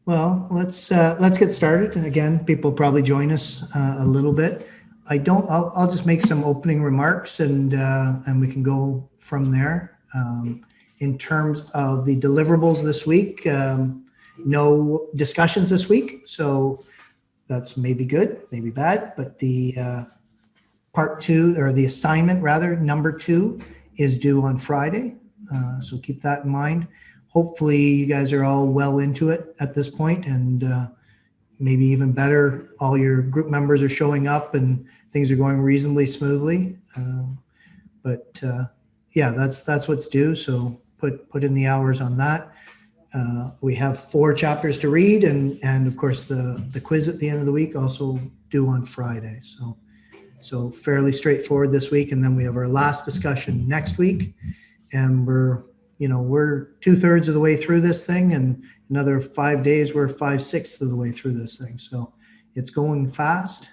Well, let's get started. And again, people probably join us a little bit. I'll just make some opening remarks and we can go from there. In terms of the deliverables this week, no discussions this week, so that's maybe good, maybe bad. But the part two, or the assignment rather, number two, is due on Friday. So keep that in mind. Hopefully you guys are all well into it at this point, and maybe even better, all your group members are showing up and things are going reasonably smoothly. But yeah, that's what's due. So put in the hours on that. We have 4 chapters to read, and of course the quiz at the end of the week also due on Friday. So fairly straightforward this week, and then we have our last discussion next week, and we're 2/3 of the way through this thing, and another 5 days we're 5/6 of the way through this thing. So it's going fast.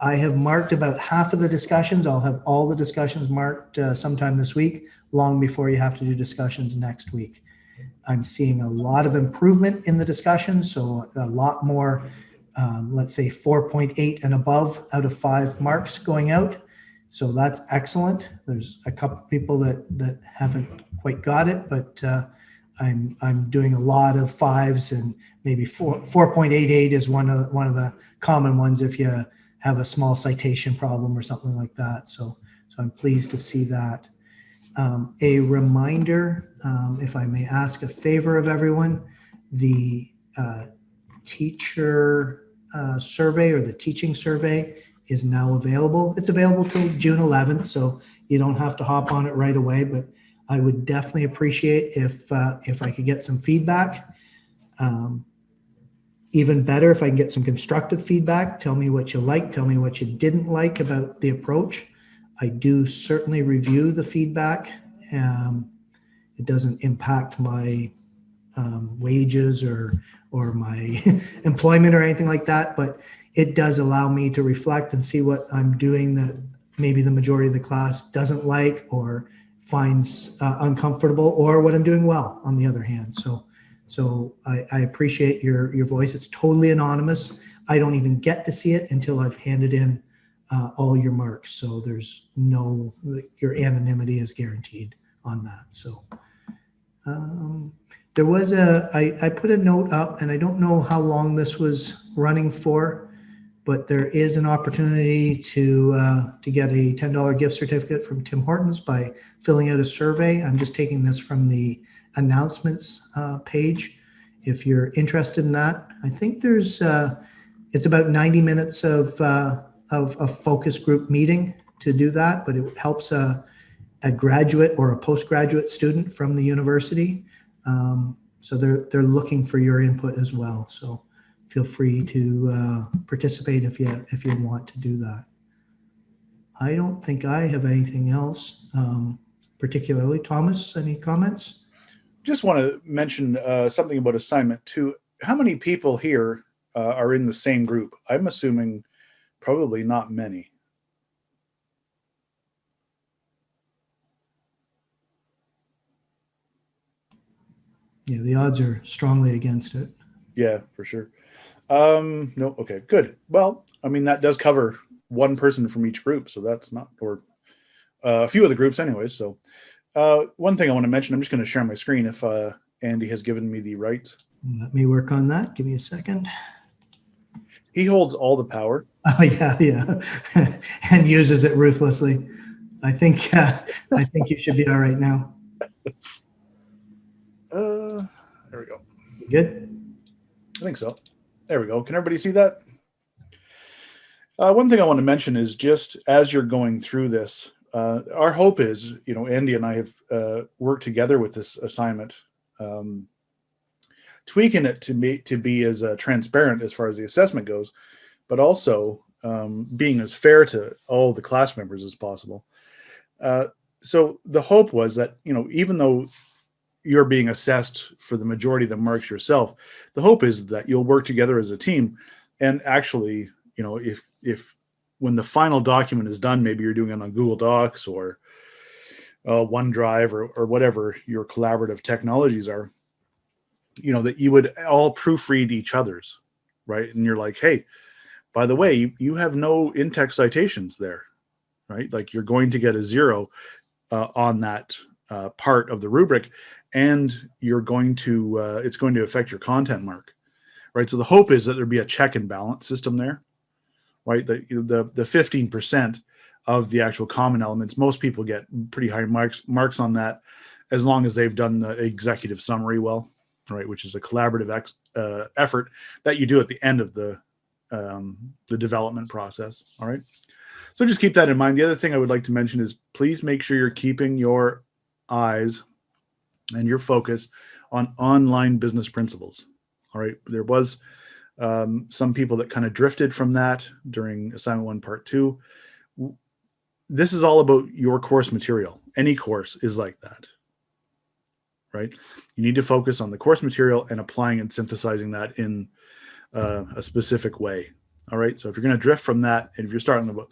I have marked about half of the discussions. I'll have all the discussions marked sometime this week, long before you have to do discussions next week. I'm seeing a lot of improvement in the discussions, so a lot more, let's say 4.8 and above out of 5 marks going out. So that's excellent. There's a couple people that haven't quite got it, but I'm doing a lot of 5s, and maybe 4.88 is one of the common ones if you have a small citation problem or something like that. So I'm pleased to see that. A reminder, if I may ask a favor of everyone, the teacher survey, or the teaching survey, is now available. It's available till June 11th, so you don't have to hop on it right away, but I would definitely appreciate if I could get some feedback. Even better if I can get some constructive feedback. Tell me what you like, tell me what you didn't like about the approach. I do certainly review the feedback. It doesn't impact my wages or my employment or anything like that, but it does allow me to reflect and see what I'm doing that maybe the majority of the class doesn't like or finds uncomfortable, or what I'm doing well on the other hand. So I appreciate your voice. It's totally anonymous. I don't even get to see it until I've handed in all your marks. So there's no, your anonymity is guaranteed on that. So there was I put a note up, and I don't know how long this was running for, but there is an opportunity to get a $10 gift certificate from Tim Hortons by filling out a survey. I'm just taking this from the announcements page. If you're interested in that, I think there's it's about 90 minutes of a focus group meeting to do that, but it helps a graduate or a postgraduate student from the university. So they're looking for your input as well. So feel free to participate if you want to do that. I don't think I have anything else particularly. Thomas, any comments? Just want to mention something about assignment 2. How many people here are in the same group? I'm assuming probably not many. Yeah, the odds are strongly against it. Yeah, for sure. No, okay, good. Well, I mean, that does cover one person from each group, so that's not, or a few of the groups anyways. So one thing I want to mention, I'm just going to share my screen if Andy has given me the rights. Let me work on that. Give me a second. He holds all the power. Oh yeah, and uses it ruthlessly. I think you should be all right now. There we go. You good? I think so. There we go. Can everybody see that? One thing I want to mention is, just as you're going through this, our hope is, Andy and I have worked together with this assignment, tweaking it to be as transparent as far as the assessment goes, but also being as fair to all the class members as possible. So the hope was that, even though you're being assessed for the majority of the marks yourself, the hope is that you'll work together as a team. And actually, if when the final document is done, maybe you're doing it on Google Docs or OneDrive or whatever your collaborative technologies are, that you would all proofread each other's, right? And you're like, hey, by the way, you have no in-text citations there, right? Like you're going to get a 0 on that part of the rubric, and you're going to it's going to affect your content mark, right? So the hope is that there'd be a check and balance system there, right? The 15% of the actual common elements, most people get pretty high marks on that, as long as they've done the executive summary well, right? Which is a collaborative effort that you do at the end of the development process. All right. So just keep that in mind. The other thing I would like to mention is please make sure you're keeping your eyes and your focus on online business principles. All right. There was some people that kind of drifted from that during assignment 1, part 2. This is all about your course material. Any course is like that, right? You need to focus on the course material and applying and synthesizing that in a specific way. All right. So if you're going to drift from that, and if you're starting about,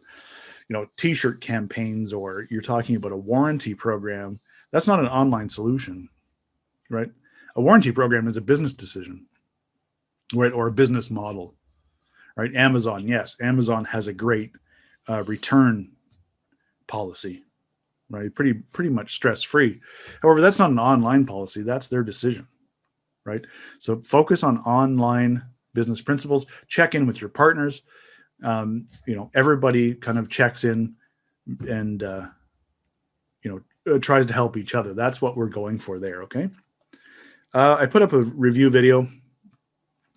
t-shirt campaigns, or you're talking about a warranty program, that's not an online solution, right? A warranty program is a business decision, right? Or a business model, right? Amazon, yes, Amazon has a great return policy, right? Pretty much stress-free. However, that's not an online policy. That's their decision, right? So focus on online business principles. Check in with your partners. Everybody kind of checks in and tries to help each other. That's what we're going for there. Okay. I put up a review video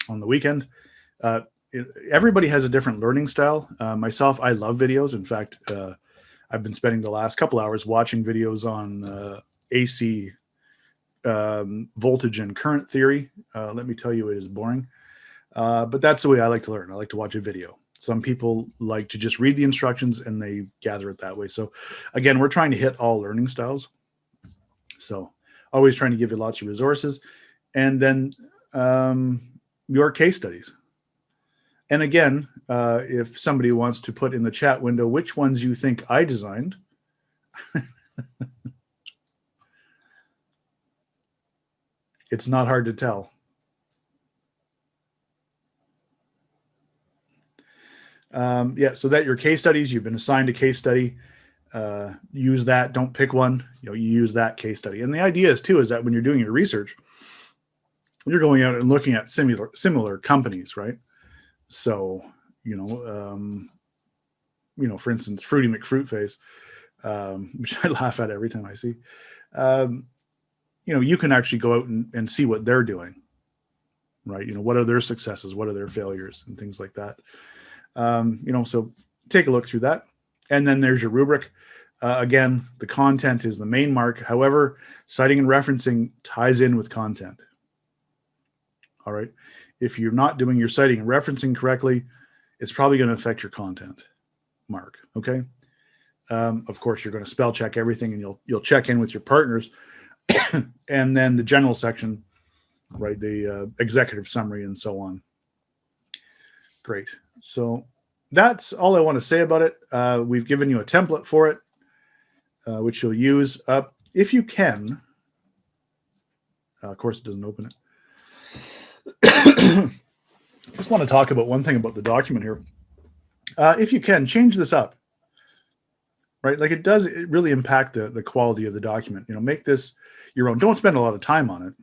on the weekend. Everybody has a different learning style. Myself, I love videos. In fact, I've been spending the last couple hours watching videos on AC voltage and current theory. Let me tell you, it is boring. But that's the way I like to learn. I like to watch a video. Some people like to just read the instructions and they gather it that way. So again, we're trying to hit all learning styles. So always trying to give you lots of resources, and then your case studies. And again, if somebody wants to put in the chat window which ones you think I designed, it's not hard to tell. So that your case studies, you've been assigned a case study, use that. Don't pick one. You use that case study. And the idea is that when you're doing your research, you're going out and looking at similar companies, right? So, for instance, Fruity McFruitface, which I laugh at every time I see, you can actually go out and see what they're doing, right? What are their successes? What are their failures and things like that? So take a look through that. And then there's your rubric. Again, the content is the main mark. However, citing and referencing ties in with content. All right. If you're not doing your citing and referencing correctly, it's probably going to affect your content mark. Okay. Of course, you're going to spell check everything, and you'll check in with your partners. And then the general section, right? The executive summary and so on. Great. So that's all I want to say about it. We've given you a template for it, which you'll use. If you can, of course, it doesn't open it. Just want to talk about one thing about the document here. If you can, change this up, right? Like it really impact the quality of the document. Make this your own. Don't spend a lot of time on it.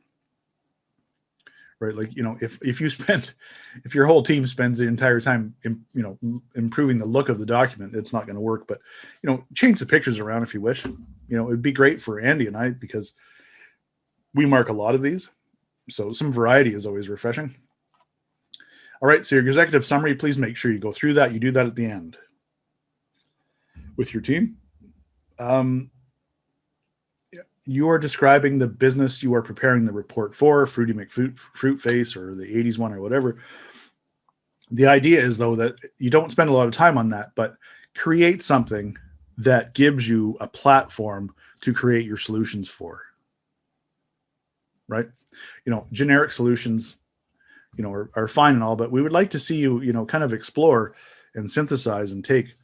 Right. Like, if your whole team spends the entire time, improving the look of the document, it's not going to work. But, change the pictures around if you wish. It'd be great for Andy and I, because we mark a lot of these. So some variety is always refreshing. All right. So your executive summary, please make sure you go through that. You do that at the end with your team. You are describing the business you are preparing the report for, Fruity McFruitface or the 80s one or whatever. The idea is, though, that you don't spend a lot of time on that, but create something that gives you a platform to create your solutions for. Right? Generic solutions, are fine and all, but we would like to see you, kind of explore and synthesize and take,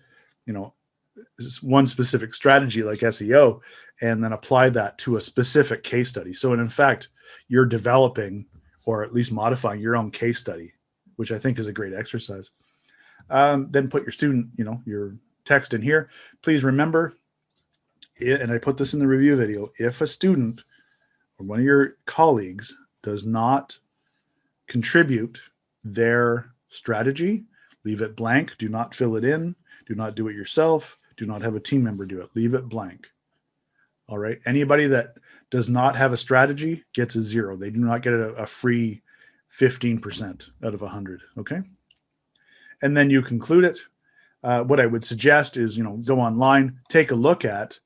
one specific strategy like SEO, and then apply that to a specific case study. So, in fact, you're developing or at least modifying your own case study, which I think is a great exercise. Then put your student, your text in here. Please remember, and I put this in the review video, if a student or one of your colleagues does not contribute their strategy, leave it blank. Do not fill it in. Do not do it yourself. Do not have a team member do it. Leave it blank. All right. Anybody that does not have a strategy gets a 0. They do not get a free 15% out of 100. Okay. And then you conclude it. What I would suggest is, go online, take a look at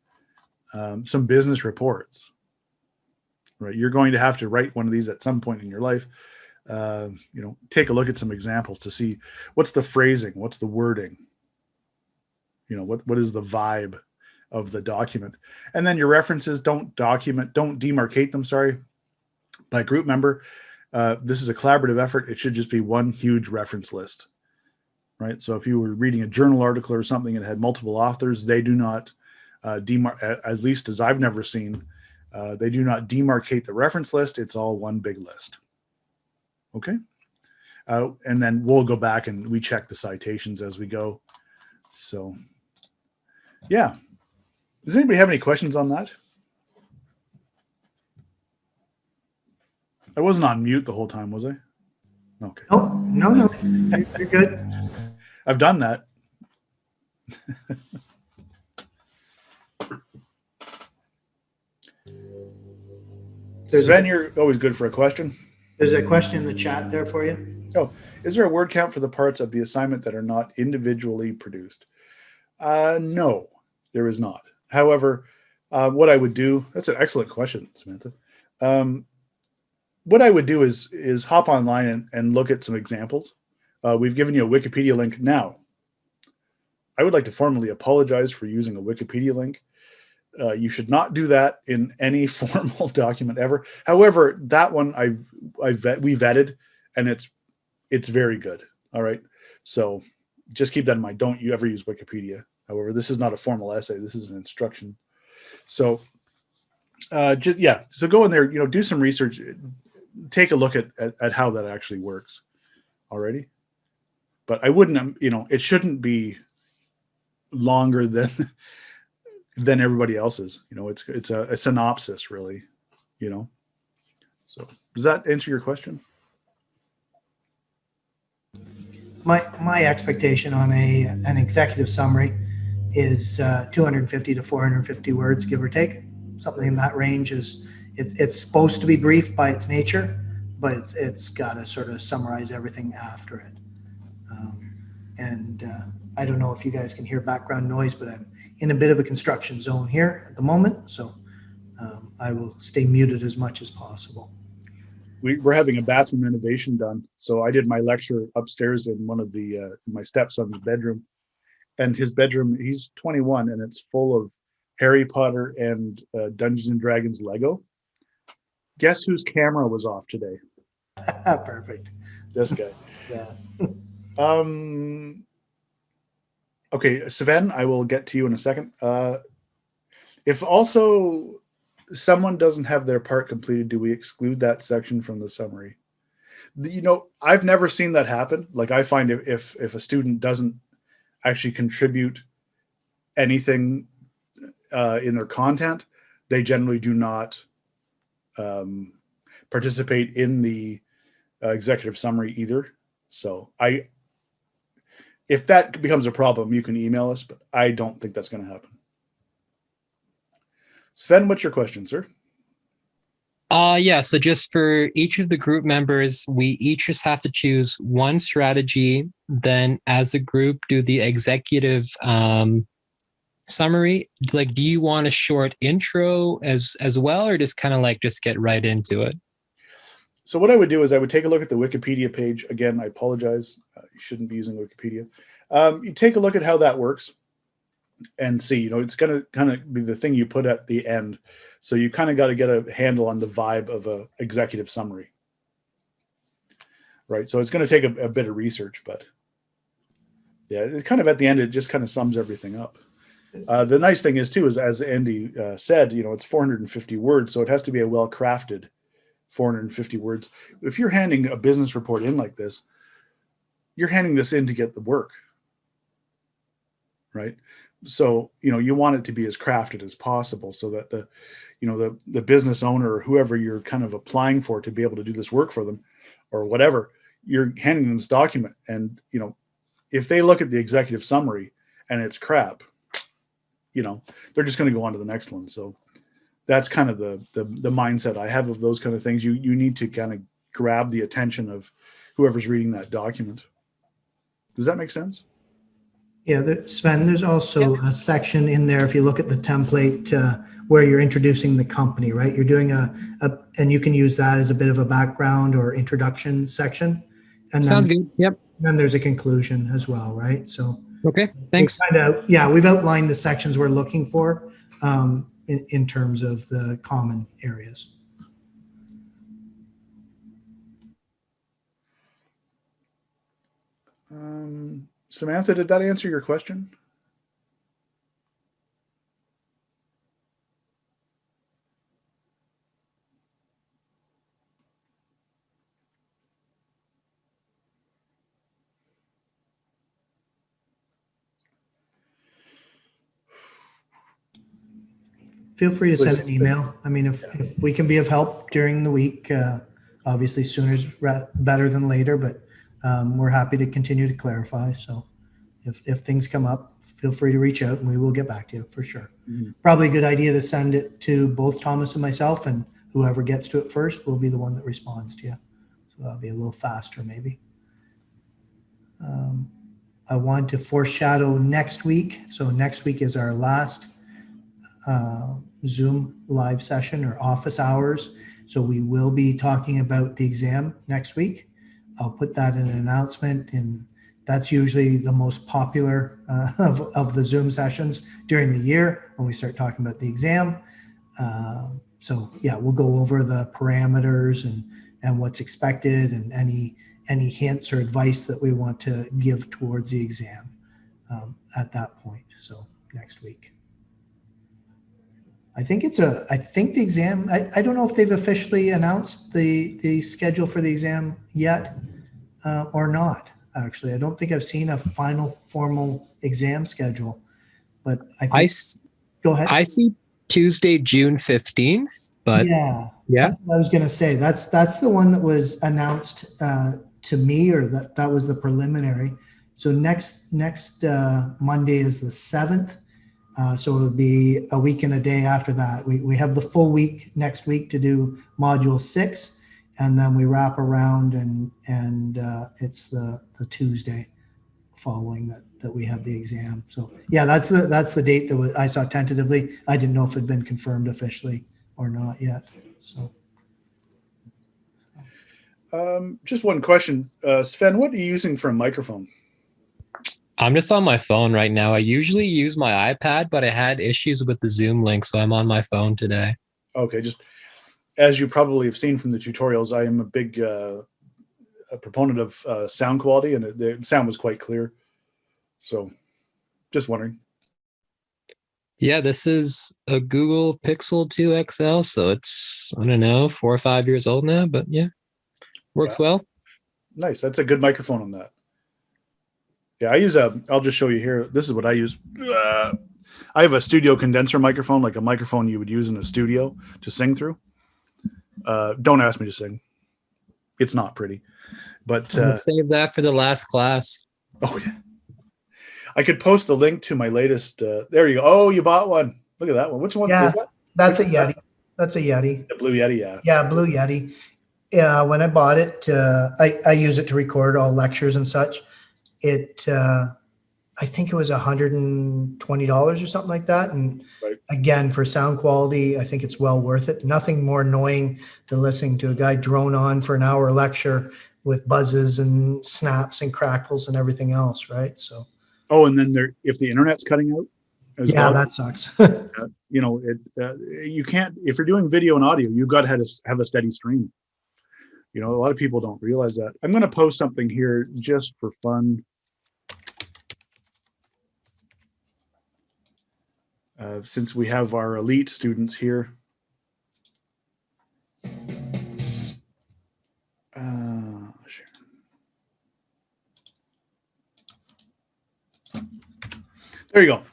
some business reports. Right. You're going to have to write one of these at some point in your life. Take a look at some examples to see what's the phrasing, what's the wording, what is the vibe of the document. And then your references, don't demarcate them, by group member. This is a collaborative effort. It should just be one huge reference list, right? So if you were reading a journal article or something and had multiple authors, they do not at least as I've never seen, they do not demarcate the reference list. It's all one big list. Okay. And then we'll go back and we check the citations as we go. So yeah. Does anybody have any questions on that? I wasn't on mute the whole time, was I? Okay. Oh, no. You're good. I've done that. Sven, you're always good for a question. There's a question in the chat there for you. Oh, is there a word count for the parts of the assignment that are not individually produced? No, there is not. However, what I would do, that's an excellent question, Samantha. What I would do is hop online and look at some examples. We've given you a Wikipedia link now. I would like to formally apologize for using a Wikipedia link. You should not do that in any formal document ever. However, that one we vetted, and it's very good. All right, so just keep that in mind. Don't you ever use Wikipedia. However, this is not a formal essay. This is an instruction. So, so go in there. Do some research. Take a look at how that actually works. Alrighty, but I wouldn't. It shouldn't be longer than everybody else's. It's a synopsis, really. So does that answer your question? My expectation on an executive summary is 250 to 450 words, give or take. Something in that range it's supposed to be brief by its nature, but it's got to sort of summarize everything after it. I don't know if you guys can hear background noise, but I'm in a bit of a construction zone here at the moment, so I will stay muted as much as possible. We're having a bathroom renovation done, so I did my lecture upstairs in one of my stepson's bedroom, and his bedroom, he's 21, and it's full of Harry Potter and Dungeons and Dragons Lego. Guess whose camera was off today? Perfect. This guy. Yeah. Okay, Sven, I will get to you in a second. If also someone doesn't have their part completed, do we exclude that section from the summary? I've never seen that happen. Like, I find if a student doesn't actually contribute anything in their content, they generally do not participate in the executive summary either. So if that becomes a problem, you can email us, but I don't think that's going to happen. Sven, what's your question, sir? Yeah, so just for each of the group members, we each just have to choose one strategy, then as a group do the executive summary. Like, do you want a short intro as well, or just kind of just get right into it? So what I would do is I would take a look at the Wikipedia page. Again, I apologize. You shouldn't be using Wikipedia. You take a look at how that works and see, it's going to kind of be the thing you put at the end. So you kind of got to get a handle on the vibe of a executive summary, right? So it's going to take a bit of research, but yeah, it's kind of at the end, it just kind of sums everything up. The nice thing is too, is as Andy said, it's 450 words. So it has to be a well-crafted 450 words. If you're handing a business report in like this, you're handing this in to get the work, right? So, you want it to be as crafted as possible so that the business owner or whoever you're kind of applying for to be able to do this work for them or whatever, you're handing them this document. And, if they look at the executive summary and it's crap, they're just going to go on to the next one. So that's kind of the mindset I have of those kind of things. You need to kind of grab the attention of whoever's reading that document. Does that make sense? Yeah, Sven, there's also a section in there, if you look at the template, where you're introducing the company, right? You're doing and you can use that as a bit of a background or introduction section. And Sounds good. Yep. Then there's a conclusion as well, right? So okay, thanks. We've outlined the sections we're looking for in terms of the common areas. Samantha, did that answer your question? Feel free to send an email. I mean, if we can be of help during the week, obviously sooner is better than later, but we're happy to continue to clarify. So if things come up, feel free to reach out and we will get back to you for sure. Mm-hmm. Probably a good idea to send it to both Thomas and myself, and whoever gets to it first will be the one that responds to you. So that'll be a little faster maybe. I want to foreshadow next week. So next week is our last Zoom live session or office hours. So we will be talking about the exam next week. I'll put that in an announcement, and that's usually the most popular of the Zoom sessions during the year when we start talking about the exam. So yeah, we'll go over the parameters and what's expected and any hints or advice that we want to give towards the exam at that point. So next week. I think the exam, I don't know if they've officially announced the schedule for the exam yet or not, actually. I don't think I've seen a final formal exam schedule, but I think, go ahead. I see Tuesday, June 15th, but yeah, that's what I was going to say. That's the one that was announced to me, or that was the preliminary. So next Monday is the 7th. So it would be a week and a day after that. We have the full week next week to do module 6, and then we wrap around and it's the Tuesday following that we have the exam. So yeah, that's the date that I saw tentatively. I didn't know if it had been confirmed officially or not yet. So just one question, Sven, what are you using for a microphone? I'm just on my phone right now. I usually use my iPad, but I had issues with the Zoom link, so I'm on my phone today. Okay, just as you probably have seen from the tutorials, I am a big a proponent of sound quality, and the sound was quite clear. So just wondering. Yeah, this is a Google Pixel 2 XL, so it's, I don't know, 4 or 5 years old now, but yeah, works well. Nice. That's a good microphone on that. Yeah, I'll just show you here. This is what I use. I have a studio condenser microphone, like a microphone you would use in a studio to sing through. Don't ask me to sing. It's not pretty. But save that for the last class. Oh, yeah. I could post the link to my latest. There you go. Oh, you bought one. Look at that one. Which one is that? That's a Yeti. That's a Yeti. The Blue Yeti, yeah. Yeah, Blue Yeti. Yeah, when I bought it, I use it to record all lectures and such. I think it was $120 or something like that. And again, for sound quality, I think it's well worth it. Nothing more annoying than listening to a guy drone on for an hour lecture with buzzes and snaps and crackles and everything else, right? So. Oh, and then if the internet's cutting out as well. Yeah, that sucks. You can't, if you're doing video and audio, you've got to have a steady stream. A lot of people don't realize that. I'm going to post something here just for fun. Since we have our elite students here. share. There you go.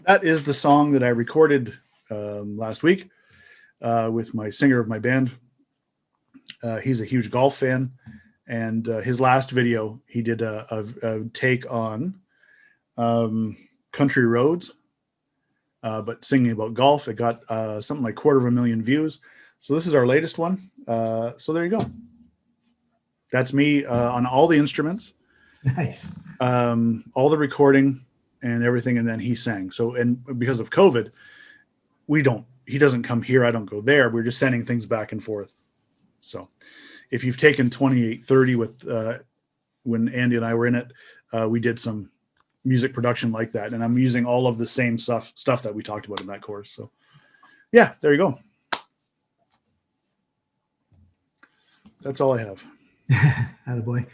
That is the song that I recorded last week with my singer of my band. He's a huge golf fan, and his last video, he did a take on country roads, but singing about golf. It got something like 250,000 views. So this is our latest one. So there you go. That's me on all the instruments, Nice. all the recording and everything, and then he sang. So, and because of COVID, he doesn't come here, I don't go there. We're just sending things back and forth. So if you've taken 2830 with when Andy and I were in it, we did some music production like that, and I'm using all of the same stuff that we talked about in that course. So yeah, there you go. That's all I have. Attaboy.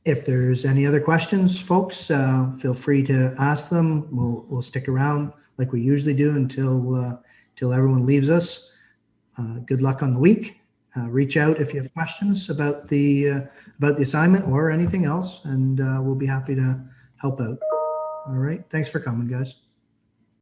If there's any other questions, folks, feel free to ask them. We'll stick around like we usually do until everyone leaves us. Good luck on the week. Reach out if you have questions about the assignment or anything else, and we'll be happy to help out. All right. Thanks for coming, guys.